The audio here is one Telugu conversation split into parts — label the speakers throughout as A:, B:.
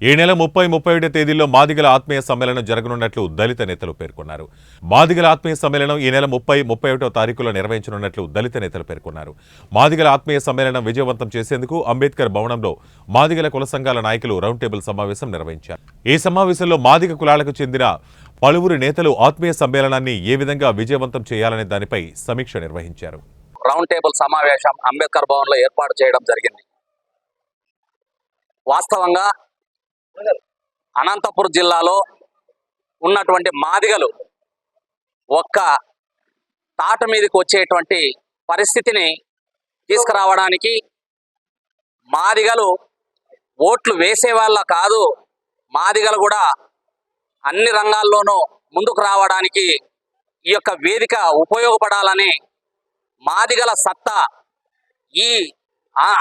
A: ఈ నెల 30-31 తేదీల్లో మాదిగల ఆత్మీయ సమ్మేళనం జరగనున్నట్లు దళిత నేతలు పేర్కొన్నారు. మాదిగల ఆత్మీయ సమ్మేళనం ఈ నెల 30-31 తారీఖులో నిర్వహించనున్నట్లు దళిత నేతలు పేర్కొన్నారు. మాదిగల ఆత్మీయ సమ్మేళనం విజయవంతం చేసేందుకు అంబేద్కర్ భవనంలో మాదిగల కుల సంఘాల నాయకులు రౌండ్ టేబుల్ సమావేశం నిర్వహించారు. ఈ సమావేశంలో మాదిగ కులాలకు చెందిన పలువురు నేతలు ఆత్మీయ సమ్మేళనాన్ని ఏ విధంగా విజయవంతం చేయాలనే దానిపై సమీక్ష నిర్వహించారు.
B: రౌండ్ టేబుల్ సమావేశం అంబేద్కర్ భవన్లో ఏర్పాటు చేయడం జరిగింది. వాస్తవంగా అనంతపురం జిల్లాలో ఉన్నటువంటి మాదిగలు ఒక్క తాట మీదకి వచ్చేటువంటి పరిస్థితిని తీసుకురావడానికి, మాదిగలు ఓట్లు వేసేవాళ్ళ కాదు, మాదిగలు కూడా అన్ని రంగాల్లోనూ ముందుకు రావడానికి ఈ యొక్క వేదిక ఉపయోగపడాలని, మాదిగల సత్తా ఈ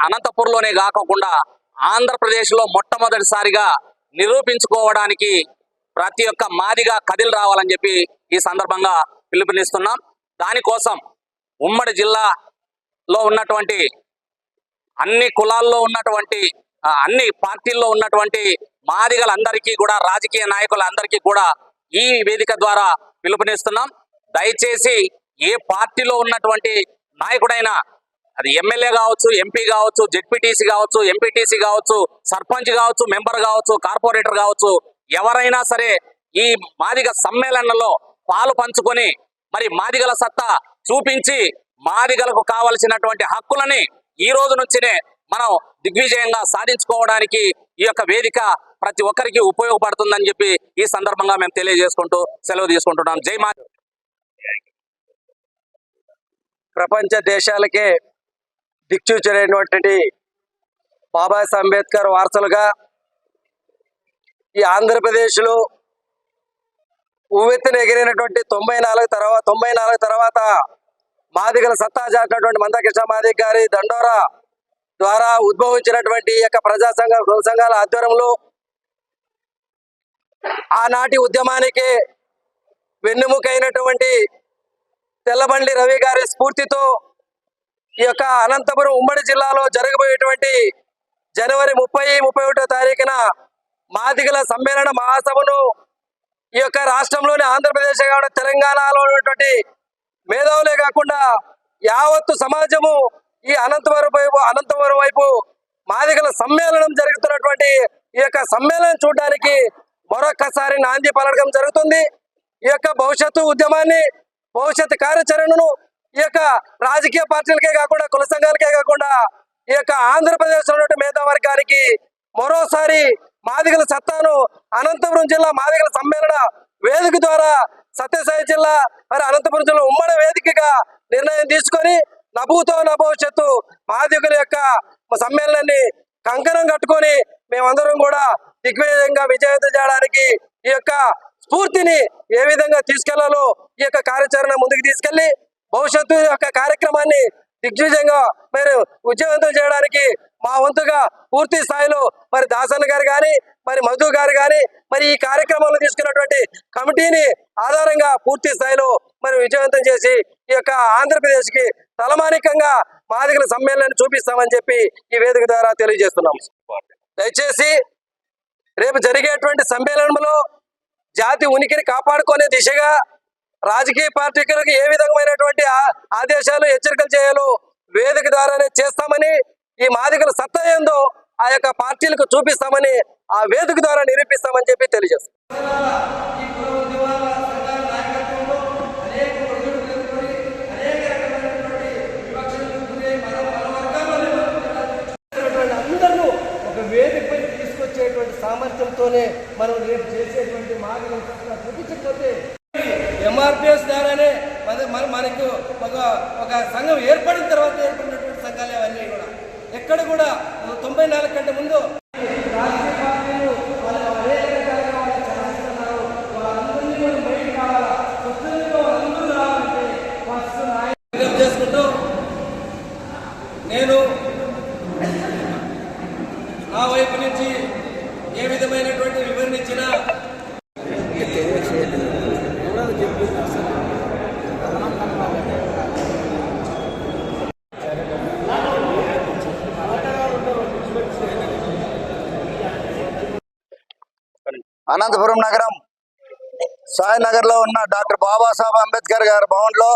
B: అనంతపురంలోనే కాకుండా ఆంధ్రప్రదేశ్లో మొట్టమొదటిసారిగా నిరూపించుకోవడానికి ప్రతి ఒక్క మాదిగా కదిలి రావాలని చెప్పి ఈ సందర్భంగా పిలుపునిస్తున్నాం. దానికోసం ఉమ్మడి జిల్లాలో ఉన్నటువంటి అన్ని కులాల్లో ఉన్నటువంటి అన్ని పార్టీల్లో ఉన్నటువంటి మాదిగలందరికీ కూడా, రాజకీయ నాయకులందరికీ కూడా ఈ వేదిక ద్వారా పిలుపునిస్తున్నాం. దయచేసి ఏ పార్టీలో ఉన్నటువంటి నాయకుడైనా, అది ఎమ్మెల్యే కావచ్చు, ఎంపీ కావచ్చు, జెడ్పీటీసీ కావచ్చు, ఎంపీటీసీ కావచ్చు, సర్పంచ్ కావచ్చు, మెంబర్ కావచ్చు, కార్పొరేటర్ కావచ్చు, ఎవరైనా సరే ఈ మాదిగ సమ్మేళనంలో పాలు పంచుకొని మరి మాదిగల సత్తా చూపించి మాదిగలకు కావలసినటువంటి హక్కులని ఈ రోజు నుంచినే మనం దిగ్విజయంగా సాధించుకోవడానికి ఈ యొక్క వేదిక ప్రతి ఒక్కరికి ఉపయోగపడుతుందని చెప్పి ఈ సందర్భంగా మేము తెలియజేసుకుంటూ సెలవు తీసుకుంటున్నాం. జై మాదిగ.
C: ప్రపంచ దేశాలకే దిక్సూచైనటువంటి బాబాసాహెబ్ అంబేద్కర్ వారసులుగా ఈ ఆంధ్రప్రదేశ్లో ఉవ్వెత్తున ఎగిరినటువంటి 94 తర్వాత మాదిగల సత్తా చాటినటువంటి మందకృష్ణ మాదిగ గారి దండోరా ద్వారా ఉద్భవించినటువంటి ఈ యొక్క ప్రజా సంఘాల ఆధ్వర్యంలో ఆనాటి ఉద్యమానికి వెన్నెముకైనటువంటి తెల్లబండి రవి గారి స్ఫూర్తితో ఈ యొక్క అనంతపురం ఉమ్మడి జిల్లాలో జరగబోయేటువంటి జనవరి 30-31 తారీఖున మాదిగల సమ్మేళన మహాసభను ఈ యొక్క రాష్ట్రంలోని ఆంధ్రప్రదేశ్ కాకుండా తెలంగాణలో ఉన్నటువంటి మేధావులే కాకుండా యావత్తు సమాజము ఈ అనంతపురం వైపు మాదిగల సమ్మేళనం జరుగుతున్నటువంటి ఈ యొక్క సమ్మేళనం చూడడానికి మరొక్కసారి నాంది పలకడం జరుగుతుంది. ఈ యొక్క భవిష్యత్తు ఉద్యమాన్ని, భవిష్యత్తు కార్యాచరణను ఈ యొక్క రాజకీయ పార్టీలకే కాకుండా, కుల సంఘాలకే కాకుండా ఈ యొక్క ఆంధ్రప్రదేశ్ ఉన్నటువంటి మేధావర్గానికి మరోసారి మాదిగల సత్తాను అనంతపురం జిల్లా మాదిగల సమ్మేళన వేదిక ద్వారా సత్యసాయి జిల్లా మరి అనంతపురం జిల్లా ఉమ్మడి వేదికగా నిర్ణయం తీసుకొని నభూతో నభవిష్యత్తు మాదిగల యొక్క సమ్మేళనాన్ని కంకణం కట్టుకొని మేమందరం కూడా దిగ్విజయంగా విజయవంతం చేయడానికి ఈ యొక్క స్ఫూర్తిని ఏ విధంగా తీసుకెళ్లాలో ఈ యొక్క కార్యాచరణ ముందుకు తీసుకెళ్లి భవిష్యత్తు యొక్క కార్యక్రమాన్ని దిగ్విజయంగా మరి విజయవంతం చేయడానికి మా వంతుగా పూర్తి స్థాయిలో మరి దాసన్న గారు కానీ, మరి మధు గారు కానీ, మరి ఈ కార్యక్రమంలో తీసుకున్నటువంటి కమిటీని ఆధారంగా పూర్తి స్థాయిలో మరి విజయవంతం చేసి ఈ యొక్క ఆంధ్రప్రదేశ్కి తలమానికంగా మాదిగల సమ్మేళనాన్ని చూపిస్తామని చెప్పి ఈ వేదిక ద్వారా తెలియజేస్తున్నాం. దయచేసి రేపు జరిగేటువంటి సమ్మేళనంలో జాతి ఉనికిని కాపాడుకునే దిశగా రాజకీయ పార్టీలకు ఏ విధమైనటువంటి ఆదేశాలు, హెచ్చరికలు చేయాలో వేదిక ద్వారానే చేస్తామని, ఈ మాదిగల సత్తా ఏందో ఆ యొక్క పార్టీలకు చూపిస్తామని, ఆ వేదిక ద్వారా నిరూపిస్తామని చెప్పి తెలియజేస్తాం. అందరూ ఒక వేదికపై తీసుకొచ్చేటువంటి సామర్థ్యంతోనే మనం రేపు చేసేటువంటి మాదిగల సత్తా చూపించకపోతే ఎంఆర్పిఎస్ ద్వారానే మనకు ఒక సంఘం ఏర్పడిన తర్వాత ఏర్పడినటువంటి సంఘాలు అవన్నీ కూడా ఎక్కడ కూడా 94 కంటే ముందు రాజకీయ పార్టీలు చేసుకుంటూ నేను నా వైపు నుంచి ఏ విధమైనటువంటి వివరణ ఇచ్చినా
D: అనంతపురం నగరం సాయినగర్లో ఉన్న డాక్టర్ బాబాసాహెబ్ అంబేద్కర్ గారి భవన్లో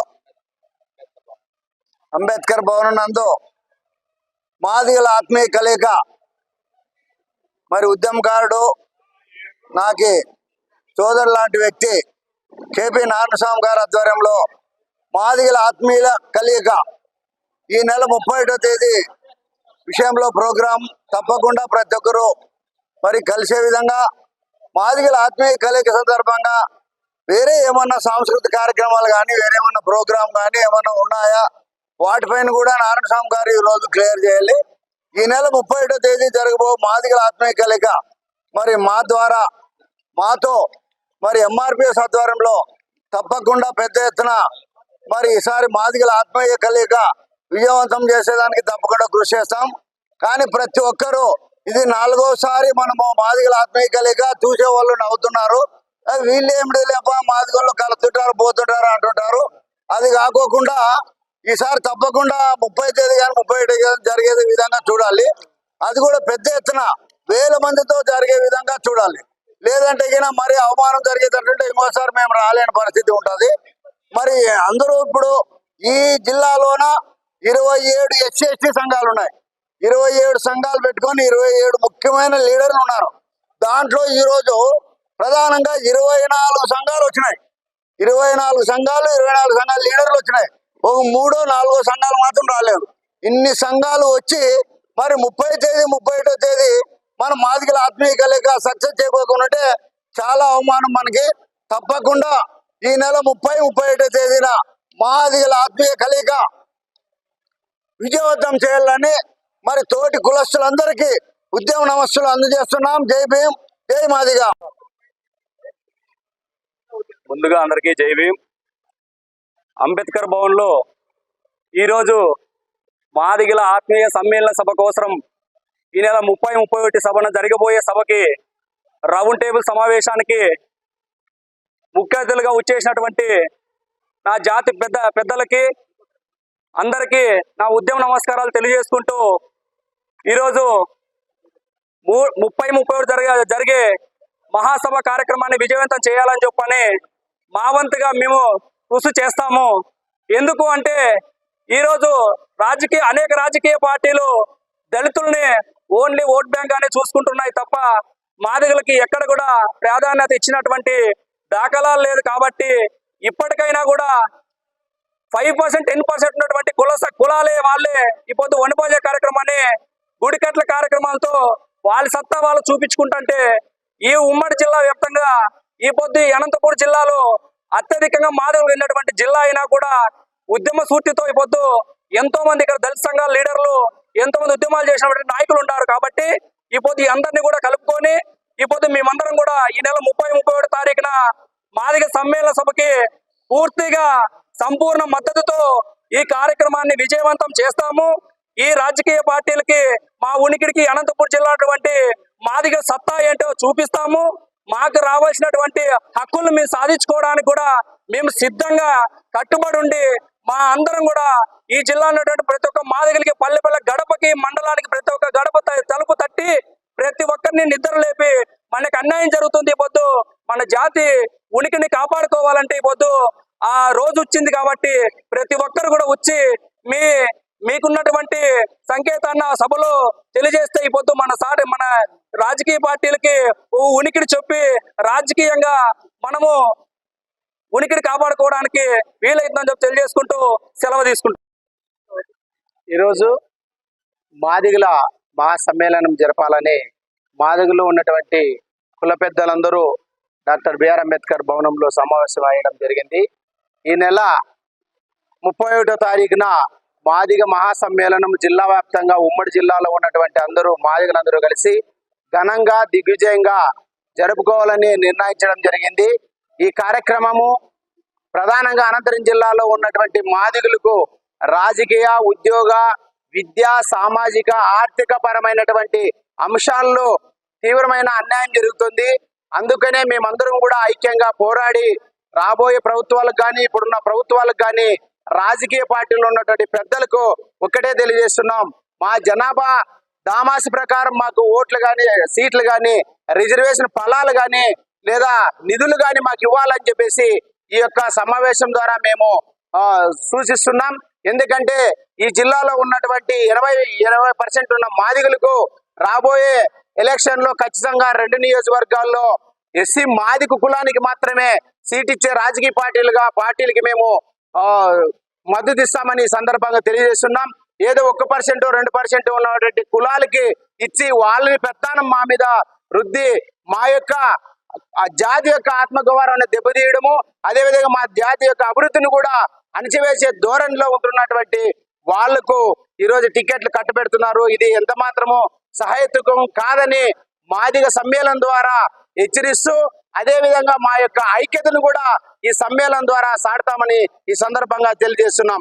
D: అంబేద్కర్ భవన్ నందు మాదిగల ఆత్మీయ కలయిక మరి ఉద్యమకారుడు నాకి సోదరు లాంటి వ్యక్తి కేపీ నారాయణస్వామి గారి ఆధ్వర్యంలో మాదిగల ఆత్మీయుల కలయిక ఈ నెల 31వ తేదీ విషయంలో ప్రోగ్రాం తప్పకుండా ప్రతి ఒక్కరూ మరి కలిసే విధంగా మాదిగల ఆత్మీయ కలయిక సందర్భంగా వేరే ఏమన్నా సాంస్కృతిక కార్యక్రమాలు కానీ వేరే ఏమన్నా ప్రోగ్రాం కానీ ఏమన్నా ఉన్నాయా వాటిపైన కూడా నారాయణస్వామి గారు ఈ రోజు క్లియర్ చేయాలి. ఈ నెల 31వ తేదీ జరగబో మాదిగల ఆత్మీయ కలయిక మరి మా ద్వారా మాతో మరి ఎంఆర్పిఎస్ ఆధ్వర్యంలో తప్పకుండా పెద్ద ఎత్తున మరి ఈసారి మాదిగల ఆత్మీయ కలయిక విజయవంతం చేసేదానికి తప్పకుండా కృషి చేస్తాం. కానీ ప్రతి ఒక్కరూ ఇది 4వసారి మనము మాదిగల ఆత్మీయ కలయిక చూసే వాళ్ళు నవ్వుతున్నారు. వీళ్ళు ఏమిటి లేప మాదిగల్లో కలుతుంటారు పోతుంటారు అంటుంటారు. అది కాకోకుండా ఈసారి తప్పకుండా 30వ తేదీ కానీ 31వ తేదీ జరిగే విధంగా చూడాలి. అది కూడా పెద్ద ఎత్తున 1000 మందితో జరిగే విధంగా చూడాలి. లేదంటే మరి అవమానం జరిగేటట్టుంటే ఇంకోసారి మేము రాలేని పరిస్థితి ఉంటుంది. మరి అందరూ ఇప్పుడు ఈ జిల్లాలోన 27 ఎస్సీ ఎస్టీ సంఘాలు ఉన్నాయి. 27 సంఘాలు పెట్టుకొని 27 ముఖ్యమైన లీడర్లు ఉన్నారు. దాంట్లో ఈరోజు ప్రధానంగా 24 సంఘాలు వచ్చినాయి. 24 సంఘాలు లీడర్లు వచ్చినాయి. ఒక 3, 4 సంఘాలు మాత్రం రాలేదు. ఇన్ని సంఘాలు వచ్చి మరి 30వ తేదీ 31వ తేదీ మన మాదిగల ఆత్మీయ కలయిక సక్సెస్ చేయకోకుంటే చాలా అవమానం మనకి. తప్పకుండా ఈ నెల 30, 31వ తేదీన మాదిగల ఆత్మీయ కలయిక విజయవంతం చేయాలని మరి తోటి కులస్తులందరికీ ఉద్యమ నమస్సులు అందజేస్తున్నాం. జై భీమ్, జై మాదిగ.
B: ముందుగా అందరికీ జై భీమ్. అంబేద్కర్ భవన్లో ఈరోజు మాదిగల ఆత్మీయ సమ్మేళన సభ కోసం ఈ నెల 30, 31 సభన జరగబోయే సభకి రౌండ్ టేబుల్ సమావేశానికి ముఖ్య అతిథులుగా వచ్చేసినటువంటి నా జాతి పెద్దలకి అందరికీ నా ఉద్యమ నమస్కారాలు తెలియజేసుకుంటూ ఈరోజు 30, 31 జరిగే మహాసభ కార్యక్రమాన్ని విజయవంతం చేయాలని చెప్పని మా వంతుగా మేము కృషి చేస్తాము. ఎందుకు అంటే ఈరోజు అనేక రాజకీయ పార్టీలు దళితుల్ని ఓన్లీ ఓట్ బ్యాంక్ అనే చూసుకుంటున్నాయి తప్ప మాదిగలకి ఎక్కడ కూడా ప్రాధాన్యత ఇచ్చినటువంటి దాఖలాలు లేదు. కాబట్టి ఇప్పటికైనా కూడా 5%, 10% ఉన్నటువంటి కులాలే వాళ్ళే ఇప్పుడు వనభోజ కార్యక్రమాన్ని గుడికట్ల కార్యక్రమాలతో వాళ్ళ సత్తా వాళ్ళు చూపించుకుంటుంటే ఈ ఉమ్మడి జిల్లా వ్యాప్తంగా ఈ పొద్దు అనంతపురం జిల్లాలో అత్యధికంగా మాదిగలు ఉన్నటువంటి జిల్లా అయినా కూడా ఉద్యమ స్ఫూర్తితో ఈ పొద్దు ఎంతో మంది ఇక్కడ దళిత సంఘాల లీడర్లు ఎంతో మంది ఉద్యమాలు చేసినటువంటి నాయకులు ఉన్నారు. కాబట్టి ఈ పొద్దు అందరినీ కూడా కలుపుకొని ఈ పొద్దు మేమందరం కూడా ఈ నెల 30, 31 తారీఖున మాదిగ సమ్మేళన సభకి పూర్తిగా సంపూర్ణ మద్దతుతో ఈ కార్యక్రమాన్ని విజయవంతం చేస్తాము. ఈ రాజకీయ పార్టీలకి మా ఉనికిడికి అనంతపురం జిల్లా మాదిగ సత్తా ఏంటో చూపిస్తాము. మాకు రావాల్సినటువంటి హక్కులను మేము సాధించుకోవడానికి కూడా మేము సిద్ధంగా కట్టుబడి ఉండి మా అందరం కూడా ఈ జిల్లాలో ఉన్నటువంటి ప్రతి ఒక్క మాదిగలకి పల్లె గడపకి మండలానికి ప్రతి ఒక్క గడప తలుపు తట్టి ప్రతి ఒక్కరిని నిద్ర లేపి మనకి అన్యాయం జరుగుతుంది. ఈ పొద్దు మన జాతి ఉనికిని కాపాడుకోవాలంటే ఈ పొద్దు ఆ రోజు వచ్చింది. కాబట్టి ప్రతి ఒక్కరు కూడా వచ్చి మీకున్నటువంటి సంకేతాన్ని ఆ సభలో తెలియజేస్తే ఈ పొద్దు మన రాజకీయ పార్టీలకి ఉనికిని చెప్పి రాజకీయంగా మనము ఉనికిని కాపాడుకోవడానికి వీలైతుందని చెప్పి తెలియజేసుకుంటూ సెలవు తీసుకుంటాం.
E: ఈరోజు మాదిగల మహాసమ్మేళనం జరపాలని మాదిగలో ఉన్నటువంటి కుల పెద్దలందరూ డాక్టర్ బిఆర్ అంబేద్కర్ భవనంలో సమావేశం అయ్యడం జరిగింది. ఈ నెల 31వ తారీఖున మాదిగ మహాసమ్మేళనం జిల్లా వ్యాప్తంగా ఉమ్మడి జిల్లాలో ఉన్నటువంటి మాదిగలందరూ కలిసి ఘనంగా దిగ్విజయంగా జరుపుకోవాలని నిర్ణయించడం జరిగింది. ఈ కార్యక్రమము ప్రధానంగా అనంతపురం జిల్లాలో ఉన్నటువంటి మాదిగలకు రాజకీయ, ఉద్యోగ, విద్యా, సామాజిక, ఆర్థిక పరమైనటువంటి అంశాల్లో తీవ్రమైన అన్యాయం జరుగుతుంది. అందుకనే మేమందరం కూడా ఐక్యంగా పోరాడి రాబోయే ప్రభుత్వాలకు కానీ ఇప్పుడున్న ప్రభుత్వాలకు కానీ రాజకీయ పార్టీలో ఉన్నటువంటి పెద్దలకు ఒక్కటే తెలియజేస్తున్నాం. మా జనాభా దామాసి ప్రకారం మాకు ఓట్లు కానీ, సీట్లు కానీ, రిజర్వేషన్ ఫలాలు కానీ లేదా నిధులు కానీ మాకు ఇవ్వాలని చెప్పేసి ఈ యొక్క సమావేశం ద్వారా మేము సూచిస్తున్నాం. ఎందుకంటే ఈ జిల్లాలో ఉన్నటువంటి 20% ఉన్న మాదిగలకు రాబోయే ఎలక్షన్ లో ఖచ్చితంగా 2 నియోజకవర్గాల్లో ఎస్సీ మాదిగ కులానికి మాత్రమే సీట్ ఇచ్చే రాజకీయ పార్టీలకి మేము మద్దతు ఇస్తామని ఈ సందర్భంగా తెలియజేస్తున్నాం. ఏదో 1% 2% ఉన్నటువంటి కులాలకి ఇచ్చి వాళ్ళని పెత్తానం మా మీద రుద్ది మా యొక్క జాతి యొక్క ఆత్మగౌరవాన్ని దెబ్బతీయడము, అదేవిధంగా మా జాతి యొక్క అభివృద్ధిని కూడా అణచివేసే ధోరణిలో ఉంటున్నటువంటి వాళ్లకు ఈరోజు టికెట్లు కట్టబెడుతున్నారు. ఇది ఎంత మాత్రము సహేతుకం కాదని మాదిగ సమ్మేళనం ద్వారా హెచ్చరిస్తూ, అదేవిధంగా మా యొక్క ఐక్యతను కూడా ఈ సమ్మేళనం ద్వారా సాడతామని ఈ సందర్భంగా తెలియజేస్తున్నాం.